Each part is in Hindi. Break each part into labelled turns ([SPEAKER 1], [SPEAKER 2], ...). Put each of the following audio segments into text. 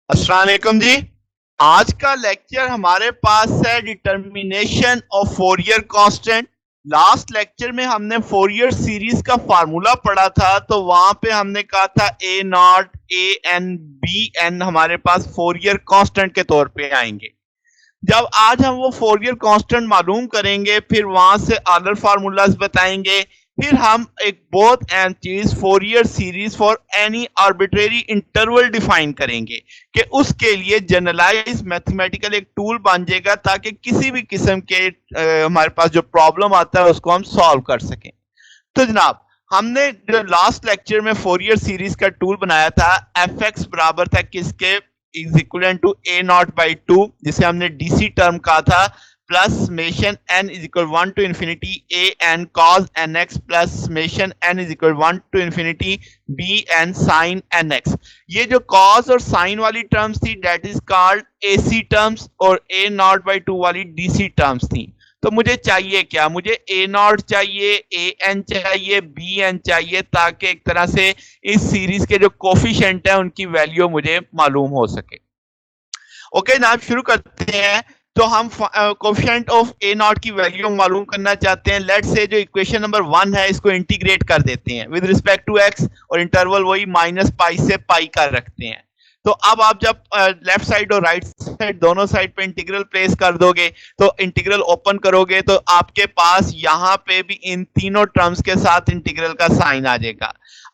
[SPEAKER 1] अस्सलाम वालेकुम जी। आज का लेक्चर हमारे पास है determination of Fourier constant. Last lecture में हमने फोरियर सीरीज का फार्मूला पढ़ा था, तो वहां पे हमने कहा था a naught a n b n हमारे पास फोरियर कांस्टेंट के तौर पे आएंगे। जब आज हम वो फोरियर कांस्टेंट मालूम करेंगे, फिर वहां से अदर फार्मूलाज बताएंगे, फिर हम एक बहुत अहम चीज Fourier series for any arbitrary interval define करेंगे कि उसके लिए जनरलाइज मैथमेटिकल एक टूल बन जाएगा ताकि किसी भी किस्म के हमारे पास जो प्रॉब्लम आता है उसको हम सॉल्व कर सकें। तो जनाब, हमने जो लास्ट लेक्चर में फोरियर सीरीज का टूल बनाया था, एफ एक्स बराबर था किसके, is equal to a naught by two, जिसे हमने डीसी टर्म कहा था, plus summation n is equal one to infinity a n cos n x plus summation n is equal one to infinity b n sine n x. ये जो कॉस और साइन वाली टर्म्स थी that is called AC terms, और ए नॉट बाई टू वाली डीसी टर्म्स थी। तो मुझे चाहिए क्या, मुझे ए नॉट चाहिए, ए एन चाहिए, बी एन चाहिए, ताकि एक तरह से इस सीरीज के जो कोफिशिएंट है उनकी वैल्यू मुझे मालूम हो सके। ओके जनाब, शुरू करते हैं। तो हम कोफिशिएंट ऑफ ए नॉट की वैल्यू मालूम करना चाहते हैं। लेट्स से जो इक्वेशन नंबर 1 है इसको इंटीग्रेट कर देते हैं विद रिस्पेक्ट टू एक्स, और इंटरवल वही माइनस पाई से पाई का रखते हैं। तो अब आप जब लेफ्ट साइड और राइट साइड दोनों साइड पे इंटीग्रल प्लेस कर दोगे, तो इंटीग्रल ओपन करोगे तो आपके पास यहाँ पे भी इन तीनों टर्म्स के साथ इंटीग्रल का साइन आ जाएगा।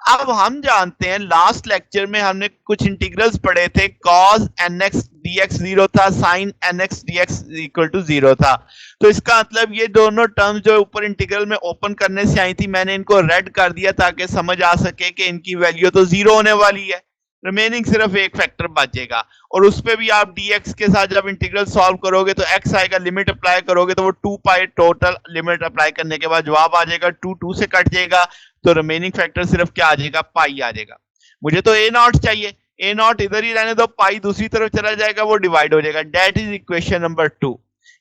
[SPEAKER 1] अब हम जानते हैं लास्ट लेक्चर में हमने कुछ इंटीग्रल्स पढ़े थे, cos nx dx 0 था, sin nx dx equal to 0 था। तो इसका मतलब ये दोनों टर्म्स जो ऊपर इंटीग्रल में ओपन करने से आई थी, मैंने इनको रेड कर दिया ताकि समझ आ सके कि इनकी वैल्यू तो 0 होने वाली है, रिमेनिंग सिर्फ एक फैक्टर बचेगा। और उस पे भी आप dx के साथ जब इंटीग्रल सॉल्व करोगे तो x आएगा, लिमिट अप्लाई करोगे तो वो 2 पाई टोटल, लिमिट अप्लाई करने के बाद जवाब आ जाएगा 2, 2 से कट जाएगा, तो रिमेनिंग फैक्टर सिर्फ क्या आ जाएगा, पाई आ जाएगा। मुझे तो ए नॉट चाहिए, ए नॉट इधर ही रहने दो, पाई दूसरी तरफ चला जाएगा, वो डिवाइड हो जाएगा। That is equation number 2।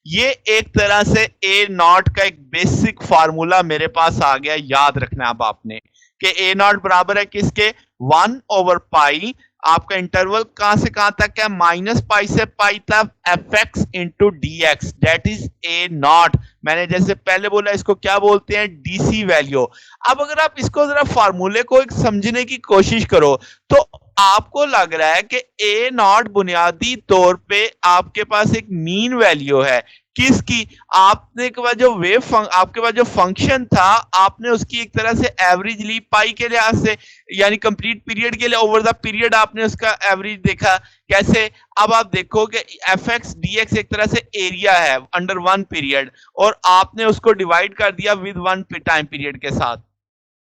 [SPEAKER 1] ये एक तरह से ए नॉट का एक बेसिक फार्मूला मेरे पास आ गया। याद रखना अब आपने कि ए नॉट बराबर है किसके, 1 ओवर पाई, आपका इंटरवल कहां से कहां तक है, माइनस पाई से पाई तक, f x into d x, that is a naught. मैंने जैसे पहले बोला इसको क्या बोलते हैं, डीसी वैल्यू। अब अगर आप इसको जरा फार्मूले को एक समझने की कोशिश करो तो आपको लग रहा है कि ए नॉट बुनियादी तौर पे आपके पास एक मीन वैल्यू है। किसकी, आपने के बाद जो आपके पास जो फंक्शन था, आपने उसकी एक तरह से एवरेज ली पाई के लिहाज से, यानी कंप्लीट पीरियड के लिए ओवर द पीरियड आपने उसका एवरेज देखा। कैसे, अब आप देखो कि एफ एक्स डी एक्स एक तरह से एरिया है अंडर वन पीरियड, और आपने उसको डिवाइड कर दिया विद वन टाइम पीरियड के साथ।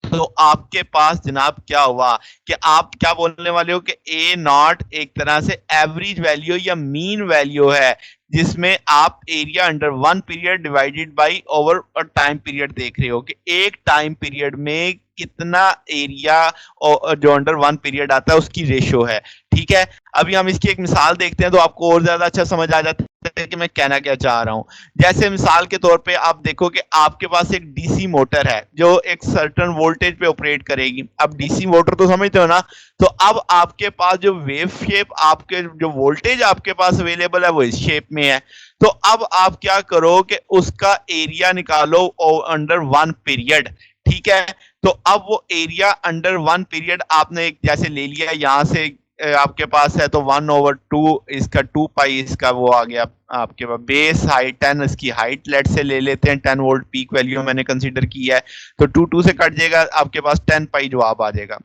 [SPEAKER 1] तो आपके पास जनाब क्या हुआ कि आप क्या बोलने वाले हो कि ए नॉट एक तरह से एवरेज वैल्यू या मीन वैल्यू है, जिसमें आप area under one period divided by over time period देख रहे हो कि एक टाइम पीरियड में कितना एरिया जो अंडर वन पीरियड आता है उसकी रेशो है। ठीक है, अभी हम इसकी एक मिसाल देखते हैं तो आपको और ज्यादा अच्छा समझ आ जाता है कि मैं कहना क्या चाह रहा हूं। जैसे मिसाल के तौर पे आप देखो कि आपके पास एक डीसी मोटर है जो एक सर्टेन वोल्टेज पे ऑपरेट करेगी। अब डीसी मोटर तो समझते हो ना, तो अब आपके पास जो वेव शेप, आपके जो वोल्टेज आपके पास अवेलेबल है वो इस शेप में है। तो अब आप क्या करो कि उसका एरिया निकालो अंडर वन पीरियड। ठीक है, तो अब वो एरिया अंडर वन पीरियड आपने जैसे ले लिया, यहां से आपके पास है तो 1 ओवर 2, इसका 2 पाई, इसका वो आ गया आपके पास बेस हाइट 10, इसकी हाइट लेट से ले लेते हैं 10 वोल्ट पीक वैल्यू मैंने कंसीडर की है, तो 2 2 से कट जाएगा, आपके पास 10 पाई जवाब आ जाएगा।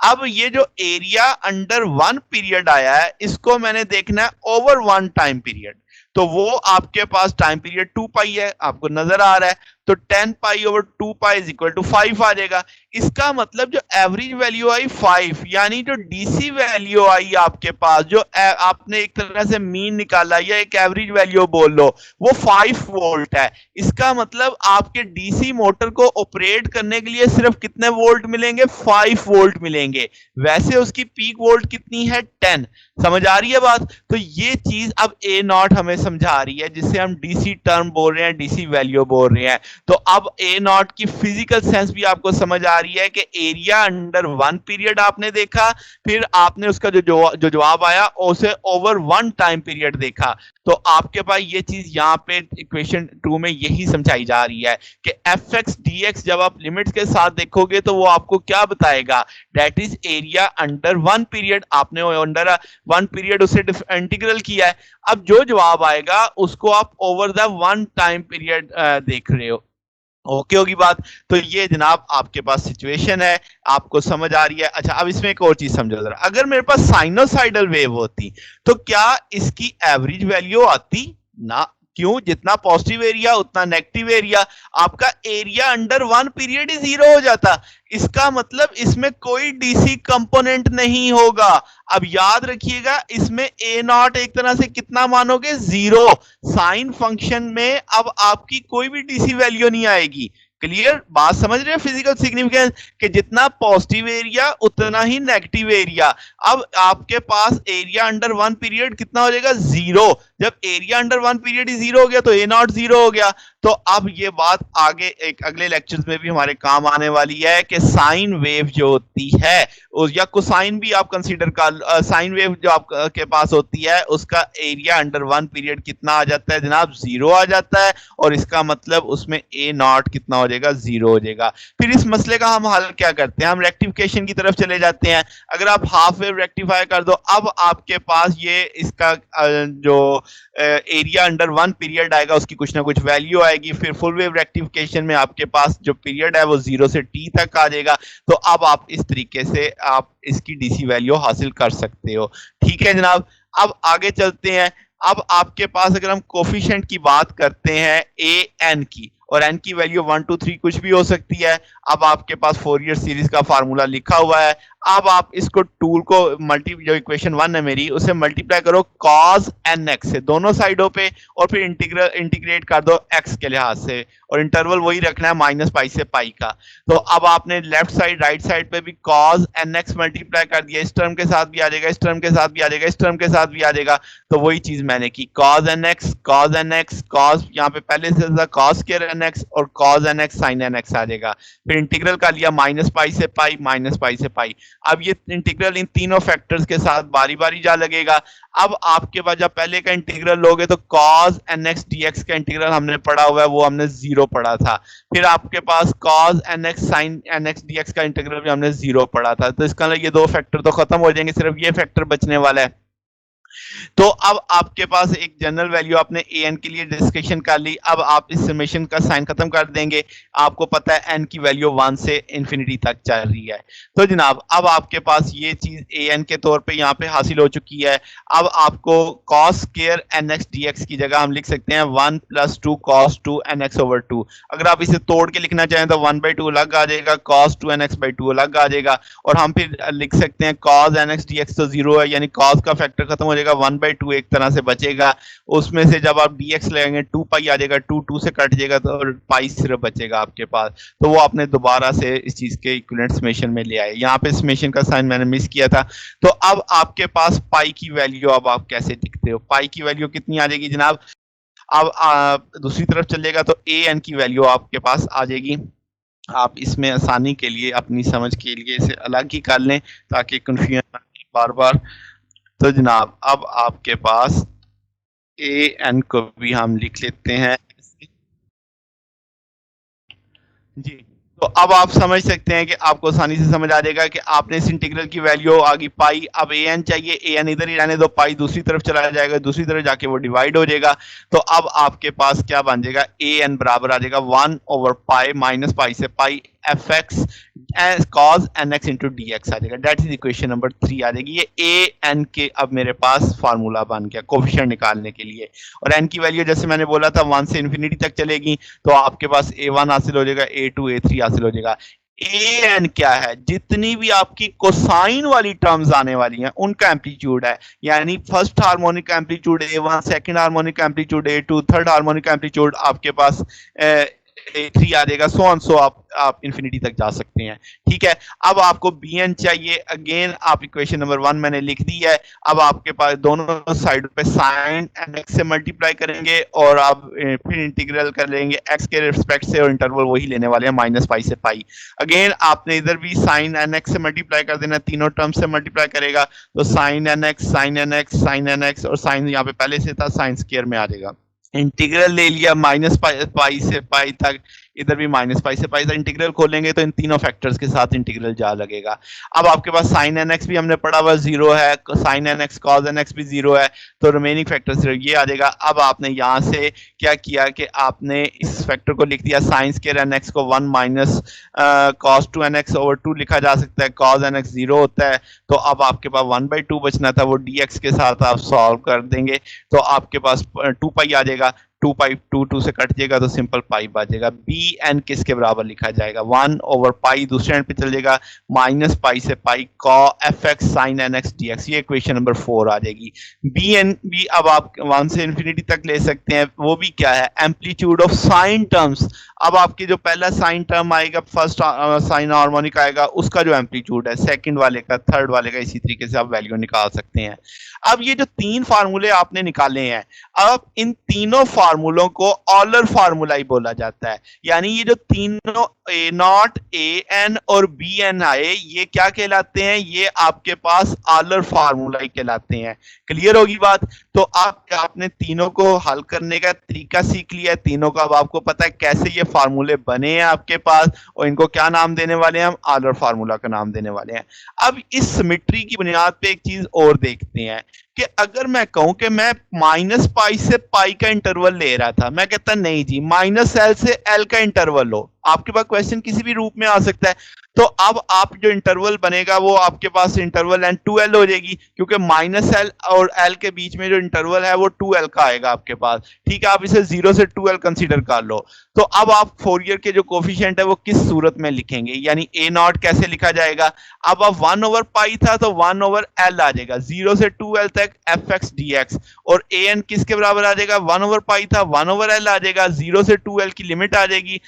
[SPEAKER 1] अब ये जो एरिया अंडर वन पीरियड आया है इसको मैंने देखना है ओवर वन टाइम पीरियड, तो वो आपके पास टाइम पीरियड 2 पाई है, आपको नजर आ रहा है, तो 10 pi over 2 pi is equal to 5 आ जाएगा। इसका मतलब जो एवरेज वैल्यू आई 5, यानी जो डीसी वैल्यू आई आपके पास, जो आपने एक तरह से मीन निकाला या एक एवरेज वैल्यू बोल लो, वो 5 वोल्ट है। इसका मतलब आपके डीसी मोटर को ऑपरेट करने के लिए सिर्फ कितने वोल्ट मिलेंगे, 5 वोल्ट मिलेंगे। वैसे उसकी पीक वोल्ट कितनी है, 10। समझ आ रही है बात? तो ये चीज अब ए नॉट हमें समझा रही है, जिसे हम डीसी टर्म बोल रहे हैं, डीसी वैल्यू बोल रहे हैं। तो अब ए नॉट की फिजिकल सेंस भी आपको समझ आ रही है कि एरिया अंडर वन पीरियड आपने देखा, फिर आपने उसका जो जवाब आया उसे ओवर वन टाइम पीरियड देखा। तो आपके पास ये चीज यहाँ पे इक्वेशन 2 में यही समझाई जा रही है कि एफ एक्स डी एक्स जब आप लिमिट्स के साथ देखोगे तो वो आपको क्या बताएगा, that is area under one period. आपने अंडर वन पीरियड उसे इंटीग्रल किया है, अब जो जवाब आएगा उसको आप over the one time period देख रहे हो। ओके होगी बात। तो ये जनाब आपके पास सिचुएशन है, आपको समझ आ रही है। अच्छा, अब इसमें एक और चीज समझो जरा, अगर मेरे पास साइनोसाइडल वेव होती तो क्या इसकी एवरेज वैल्यू आती ना? क्यों? जितना पॉजिटिव एरिया उतना नेगेटिव एरिया, आपका एरिया अंडर वन पीरियड ही जीरो हो जाता। इसका मतलब इसमें कोई डीसी कंपोनेंट नहीं होगा। अब याद रखिएगा, इसमें ए नॉट एक तरह से कितना मानोगे? जीरो। साइन फंक्शन में अब आपकी कोई भी डीसी वैल्यू नहीं आएगी। क्लियर बात समझ रहे हैं? फिजिकल सिग्निफिकेंस कि जितना पॉजिटिव एरिया उतना ही नेगेटिव एरिया। अब आपके पास एरिया अंडर वन पीरियड कितना हो जाएगा? जीरो। जब एरिया अंडर वन पीरियड ही जीरो हो गया तो ए नॉट जीरो हो गया। तो अब ये बात आगे एक अगले लेक्चर्स में भी हमारे काम आने वाली है कि साइन वेव जो होती है या कोसाइन भी आप कंसीडर कर, साइन वेव जो आपके पास होती है उसका एरिया अंडर वन पीरियड कितना आ जाता है जनाब? जीरो आ जाता है। और इसका मतलब उसमें ए नॉट कितना हो जाएगा? जीरो हो जाएगा। फिर इस मसले का हम हल क्या करते हैं? हम रेक्टिफिकेशन की तरफ चले जाते हैं। अगर आप हाफ वेव रेक्टिफाई कर दो, अब आपके पास ये इसका जो एरिया अंडर वन पीरियड आएगा उसकी कुछ ना कुछ वैल्यू आएगी। फिर फुल वेव रेक्टिफिकेशन में आपके पास जो पीरियड है वो जीरो से टी तक आ जाएगा। तो अब आप इस तरीके से आप इसकी डीसी वैल्यू हासिल कर सकते हो। ठीक है जनाब, अब आगे चलते हैं। अब आपके पास अगर हम कोफिशिएंट की बात करते हैं ए एन की, और एन की वैल्यू 1 2 3 कुछ भी हो सकती है। अब आपके पास फोरियर सीरीज का फार्मूला लिखा हुआ है। अब आप इसको टूल को जो इक्वेशन 1 है मेरी, उसे मल्टीप्लाई करो cos nx से दोनों साइडों पे, और फिर इंटीग्रेट कर दो x के लिहाज से, और इंटरवल वही रखना है माइनस पाई से पाई का। तो अब आपने लेफ्ट साइड राइट साइड पे भी cos nx मल्टीप्लाई कर दिया, इस टर्म के साथ भी आ जाएगा, इस टर्म के साथ भी आ जाएगा, इस टर्म के साथ भी आ जाएगा। तो वही चीज मैंने की, cos nx cos, यहाँ पे पहले से था cos स्क्वायर nx और cos nx sin nx आ जाएगा। फिर इंटीग्रल कर लिया माइनस पाई से पाई, माइनस पाई से पाई। अब ये इंटीग्रल इन तीनों फैक्टर्स के साथ बारी बारी जा लगेगा। अब आपके पास जब पहले का इंटीग्रल लोगे तो cos nx dx का इंटीग्रल हमने पढ़ा हुआ है, वो हमने जीरो पढ़ा था। फिर आपके पास cos nx sin nx dx का इंटीग्रल भी हमने जीरो पढ़ा था। तो इसका मतलब ये दो फैक्टर तो खत्म हो जाएंगे, सिर्फ ये फैक्टर बचने वाला है। तो अब आपके पास एक जनरल वैल्यू आपने ए एन के लिए डिस्कशन कर ली। अब आप इस समेशन का साइन खत्म कर देंगे। आपको पता है एन की वैल्यू 1 से इंफिनिटी तक चल रही है। तो जनाब अब आपके पास ये चीज ए एन के तौर पे यहाँ पे हासिल हो चुकी है। अब आपको cos स्क्वायर nx dx की जगह हम लिख सकते हैं 1 + 2 cos 2 nx/2। अगर आप इसे तोड़ के लिखना चाहें तो 1/2 अलग आ जाएगा, cos 2 nx/2 अलग आ जाएगा। और हम फिर लिख सकते हैं cos nx dx तो जीरो है, यानी cos का फैक्टर खत्म हो जाएगा, 1/2 एक तरह से बचेगा। उसमें से जब आप dx लगाएंगे 2 पाई आ जाएगा, 2 से कट जाएगा तो पाई सिर्फ बचेगा आपके पास। तो वो आपने दोबारा से इस चीज के इक्विवेलेंट समेशन में ले आए। यहाँ पे समेशन का साइन मैंने मिस किया था। तो अब आपके पास पाई की वैल्यू अब आप कैसे लिखते हो? पाई की वैल्यू कितनी आ जाएगी जनाब? अब दूसरी तरफ चलेगा तो ए एन की वैल्यू आपके पास आ जाएगी। आप इसमें आसानी के लिए अपनी समझ के लिए इसे अलग ही कर लें ताकि कंफ्यूजन ना हो बार बार। तो जनाब अब आपके पास ए एन को भी हम लिख लेते हैं जी। तो अब आप समझ सकते हैं कि आपको आसानी से समझ आ जाएगा कि आपने इस इंटीग्रल की वैल्यू आ गई पाई। अब ए एन चाहिए, ए एन इधर ही रहने दो, पाई दूसरी तरफ चला जाएगा, दूसरी तरफ जाके वो डिवाइड हो जाएगा। तो अब आपके पास क्या बन जाएगा? ए एन बराबर आ जाएगा 1/पाई माइनस पाई से pi f x cos nx into d x आ जाएगा। दैट इज इक्वेशन नंबर 3 आ जाएगी। ये ए एन के अब मेरे पास फार्मूला बन गया कोफिशिएंट निकालने के लिए। और एन की वैल्यू जैसे मैंने बोला था 1 से इंफिनिटी तक चलेगी। तो आपके पास a1 हासिल हो जाएगा, a2 a3 हासिल हो जाएगा। ए एन क्या है? जितनी भी आपकी कोसाइन वाली टर्म्स आने वाली हैं उनका एम्पलीट्यूड है। यानी first harmonic amplitude a1, second harmonic amplitude a2, third harmonic amplitude आपके पास 3 आ जाएगा, सो ऑन सो आप इन्फिनिटी तक जा सकते हैं। ठीक है, अब आपको bn चाहिए, अगेन आप इक्वेशन नंबर 1 मैंने लिख दी है। अब आपके पास दोनों साइड पे साइन nx से मल्टीप्लाई करेंगे और आप फिर इंटीग्रल कर लेंगे x के रिस्पेक्ट से, और इंटरवल वही लेने वाले हैं माइनस पाई से पाई। अगेन आपने इधर भी साइन nx से मल्टीप्लाई कर देना, तीनों टर्म से मल्टीप्लाई करेगा तो sine nx sine nx sine nx, और साइन यहाँ पे पहले से था साइन स्क्वायर में आ जाएगा। इंटीग्रल ले लिया माइनस पाई से पाई तक, इधर भी माइनस पाई से पाई तक इंटीग्रल खोलेंगे तो इन तीनों फैक्टर्स के साथ इंटीग्रल जा लगेगा। अब आपके पास साइन nx भी हमने पढ़ा हुआ जीरो है, साइन nx कॉस nx भी जीरो है, तो रिमेनिंग फैक्टर्स ये आ जाएगा। अब आपने यहाँ से क्या किया कि आपने इस फैक्टर को लिख दिया साइन स्क्वायर nx को 1 माइनस कॉस 2 nx ओवर 2 लिखा जा सकता है, कॉस nx 0 होता है, तो अब आपके पास 1/2 बचना था, वो dx के साथ आप सॉल्व कर देंगे तो आपके पास 2 पाई आ जाएगा, 2 पाई 2 से कट जाएगा तो सिंपल पाई बचेगा। बी एन किसके बराबर लिखा जाएगा, 1 ओवर पाई दूसरे एंड पे चल जाएगा, माइनस पाई से pi cos f x sine n x d x, ये इक्वेशन नंबर 4 आ जाएगी। बी एन भी अब आप 1 से इन्फिनिटी तक ले सकते हैं, वो भी क्या है, एम्पलीट्यूड ऑफ साइन टर्म्स। अब आपकी जो पहला साइन टर्म आएगा, फर्स्ट साइन हार्मोनिक आएगा, उसका जो एम्पलीट्यूड है, सेकंड वाले का, थर्ड वाले का, इसी तरीके से आप वैल्यू निकाल सकते हैं। अब ये जो 3 फार्मूले आपने निकाले हैं, अब इन तीनों फार्मूलों को ऑलर फार्मूला ही बोला जाता है, यानी ये जो तीनों ए नॉट, ए एन और बी एन आए, ये क्या कहलाते हैं, ये आपके पास ऑलर फार्मूला ही कहलाते हैं। क्लियर होगी बात? तो आपने तीनों को हल करने का तरीका सीख लिया है, तीनों का अब आपको पता है कैसे ये फार्मूले बने हैं आपके पास, और इनको क्या नाम देने वाले हैं हम, ऑलर फार्मूला का नाम देने वाले हैं। अब इस सिमेट्री की बुनियाद पे एक चीज और देखते हैं कि अगर मैं कहूं कि मैं माइनस पाई से पाई का इंटरवल ले रहा था, मैं कहता नहीं जी माइनस एल से एल का इंटरवल लो, आपके पास क्वेश्चन किसी भी रूप में आ सकता है, तो अब आप जो इंटरवल बनेगा वो आपके पास इंटरवल एन 2l हो जाएगी, क्योंकि माइनस एल और एल के बीच में जो इंटरवल है वो 2l का आएगा आपके पास। ठीक है, आप इसे 0 से 2l कंसीडर कर लो। तो अब आप फोरियर के जो कोफिशिएंट है वो किस सूरत में लिखेंगे, यानी ए नॉट कैसे लिखा जाएगा, अब 1 ओवर पाई था तो 1 ओवर एल आ जाएगा, 0 से 2l तक एफ एक्स डी एक्स, और ए एन किसके बराबर आ जाएगा, 1 ओवर पाई था 1 ओवर एल आ जाएगा, 0 से 2l की लिमिट आ जाएगी,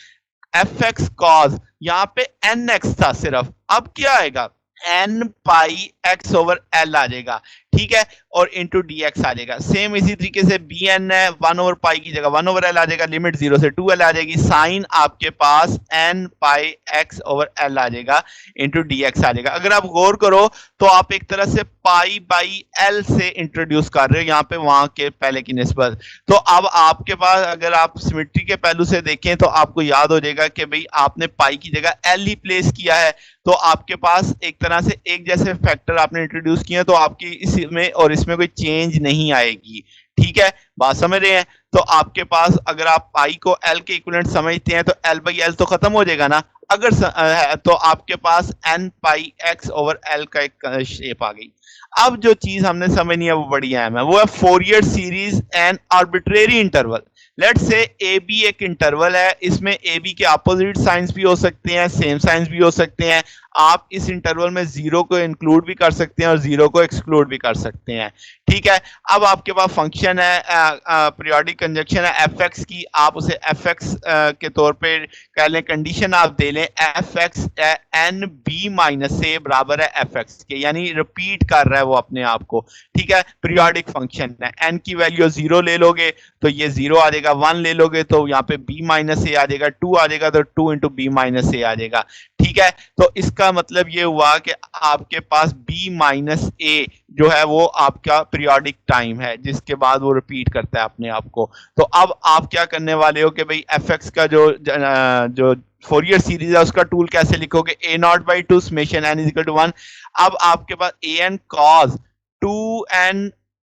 [SPEAKER 1] एफ एक्स कॉज, यहाँ पे एन एक्स था सिर्फ, अब क्या आएगा, N pi x over L आ जाएगा। ठीक है, और इंटू डी एक्स आ जाएगा। सेम इसी तरीके से बी एन है, 1 ओवर पाई की जगह 1 ओवर एल आ जाएगा, लिमिट 0 से 2l आ जाएगी, साइन आपके पास N pi x over L आ जाएगा, इंटू डी एक्स आ जाएगा। अगर आप गौर करो तो आप एक तरह से पाई बाई एल से इंट्रोड्यूस कर रहे हो यहाँ पे वहां के पहले की निस्बत। तो अब आपके पास अगर आप सिमेट्री के पहलू से देखें तो आपको याद हो जाएगा कि भाई आपने पाई की जगह एल ही प्लेस किया है, तो आपके पास एक तरह से एक जैसे फैक्टर आपने इंट्रोड्यूस किए, तो आपकी इसमें और इसमें कोई चेंज नहीं आएगी। ठीक है, बात समझ रहे हैं? तो आपके पास अगर आप पाई को एल के इक्विवेलेंट समझते हैं तो एल बाई एल तो खत्म हो जाएगा ना, अगर तो आपके पास N pi x over L का एक शेप आ गई। अब जो चीज हमने समझनी है वो बड़ी अहम है, वो है Fourier series and arbitrary interval. Let say a b एक इंटरवल है, इसमें ए बी के अपोजिट साइंस भी हो सकते हैं, सेम साइंस भी हो सकते हैं। आप इस इंटरवल में 0 को इंक्लूड भी कर सकते हैं और 0 को एक्सक्लूड भी कर सकते हैं। ठीक है, अब आपके पास फंक्शन है, पीरियोडिक कंजक्शन है एफ एक्स की, आप उसे एफ एक्स के तौर पे कह लें, कंडीशन आप दे लें f x n b minus a बराबर है एफ एक्स के, यानी रिपीट कर रहा है वो अपने आप को। ठीक है, पीरियोडिक फंक्शन है, एन की वैल्यू 0 ले लोगे तो ये 0 आ जाएगा, 1 ले लोगे तो यहाँ पे b माइनस ए आ जाएगा, 2 आ जाएगा तो 2 इंटू बी माइनस ए आ जाएगा। ठीक है, तो इसका मतलब ये हुआ कि आपके पास b माइनस ए जो है वो आपका पीरियोडिक टाइम है, जिसके बाद वो रिपीट करता है अपने आप को। तो अब आप क्या करने वाले हो कि भाई एफ एक्स का जो फोरियर सीरीज है उसका टूल कैसे लिखोगे, a naught by two summation n is equal to 1। अब आपके पास a n cos 2n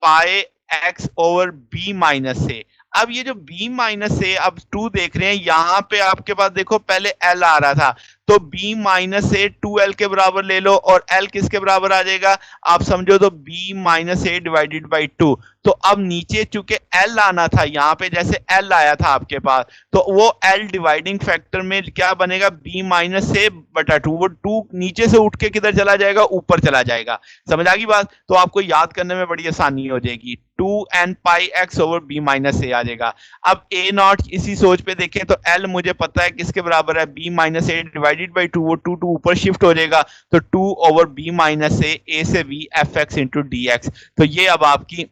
[SPEAKER 1] pi x over b minus a. अब ये जो b माइनस ए, अब 2 देख रहे हैं यहाँ पे आपके पास, देखो पहले l आ रहा था, तो b माइनस ए 2l के बराबर ले लो, और l किसके बराबर आ जाएगा, आप समझो तो b minus a divided by 2, तो अब नीचे चूंकि एल आना था, यहाँ पे जैसे एल आया था आपके पास, तो वो एल डिवाइडिंग फैक्टर में क्या बनेगा, बी माइनस ए बटा टू। वो टू नीचे से उठ के किधर चला जाएगा, ऊपर चला जाएगा। समझ आ गई बात? तो आपको याद करने में बड़ी आसानी हो जाएगी। 2n pi x over b minus ए आ जाएगा। अब ए नॉट इसी सोच पे देखें तो एल मुझे पता है किसके बराबर है, b minus a divided by two. वो टू टू ऊपर शिफ्ट हो जाएगा, तो 2 ओवर बी माइनस ए से b f x into d x. तो ये अब आपकी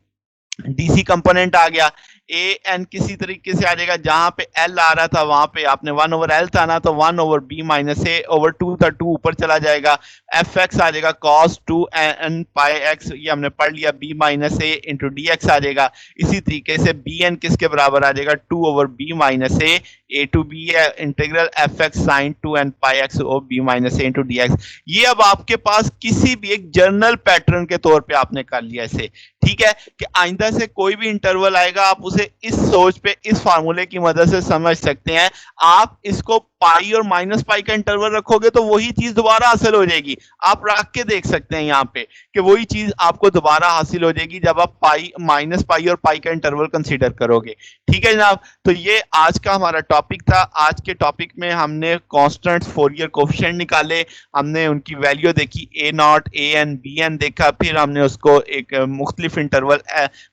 [SPEAKER 1] डीसी कंपोनेंट आ गया। ए एन किसी तरीके से आ जाएगा, जहां पे एल आ रहा था वहां पे आपने 1 ओवर एल था ना, तो 1 ओवर बी माइनस ए ओवर 2 था, 2 ऊपर चला जाएगा। एफ एक्स आ जाएगा कॉस 2 एन पाई एक्स, ये हमने पढ़ लिया, B minus a into d x आ जाएगा। इसी तरीके से बी एन किसके बराबर आ जाएगा, 2 over b minus a to b है integral f x sine 2 n pi x o b minus a into d x. ये अब आपके पास किसी भी एक जर्नल पैटर्न के तौर पे आपने कर लिया इसे। ठीक है, कि आइंदा से कोई भी इंटरवल आएगा आप उसे इस सोच पे, इस फार्मूले की मदद से समझ सकते हैं। आप इसको पाई और माइनस पाई का इंटरवल रखोगे तो वही चीज दोबारा हासिल हो जाएगी। आप रख के देख सकते हैं यहाँ पे कि वही चीज आपको दोबारा हासिल हो जाएगी जब आप पाई माइनस पाई और पाई का इंटरवल कंसीडर करोगे। ठीक है जनाब, तो ये आज का हमारा टॉपिक था। आज के टॉपिक में हमने कांस्टेंट्स फोरियर कोएफिशिएंट निकाले, हमने उनकी वैल्यू देखी, a naught a n b n देखा, फिर हमने उसको एक मुख्तलिफ इंटरवल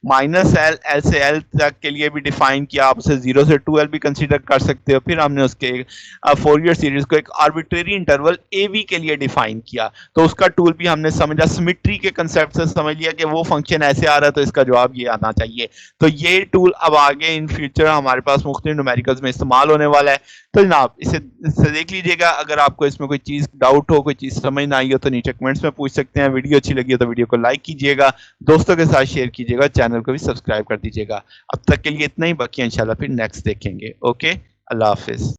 [SPEAKER 1] माइनस एल एल से एल तक के लिए भी डिफाइन किया। आप उसे 0 से 2l भी कंसीडर कर सकते हो। फिर हमने उसके फोरियर सीरीज को एक आर्बिट्रेरी इंटरवल ए वी के लिए डिफाइन किया, तो उसका टूल भी हमने समझा, सिमेट्री के कंसेप्ट से समझ लिया कि वो फंक्शन ऐसे आ रहा है तो इसका जवाब ये आना चाहिए। तो ये टूल अब आगे इन फ्यूचर हमारे पास मुख्तलिफ न्यूमेरिकल्स में इस्तेमाल होने वाला है। तो जनाब इसे देख लीजिएगा। अगर आपको इसमें कोई चीज डाउट हो, कोई चीज समझ ना आई हो, तो नीचे कमेंट्स में पूछ सकते हैं। वीडियो अच्छी लगी हो तो वीडियो को लाइक कीजिएगा, दोस्तों के साथ शेयर कीजिएगा, चैनल को भी सब्सक्राइब कर दीजिएगा। अब तक के लिए इतना ही, बाकी इंशाल्लाह फिर नेक्स्ट देखेंगे। ओके, अल्लाह हाफिज।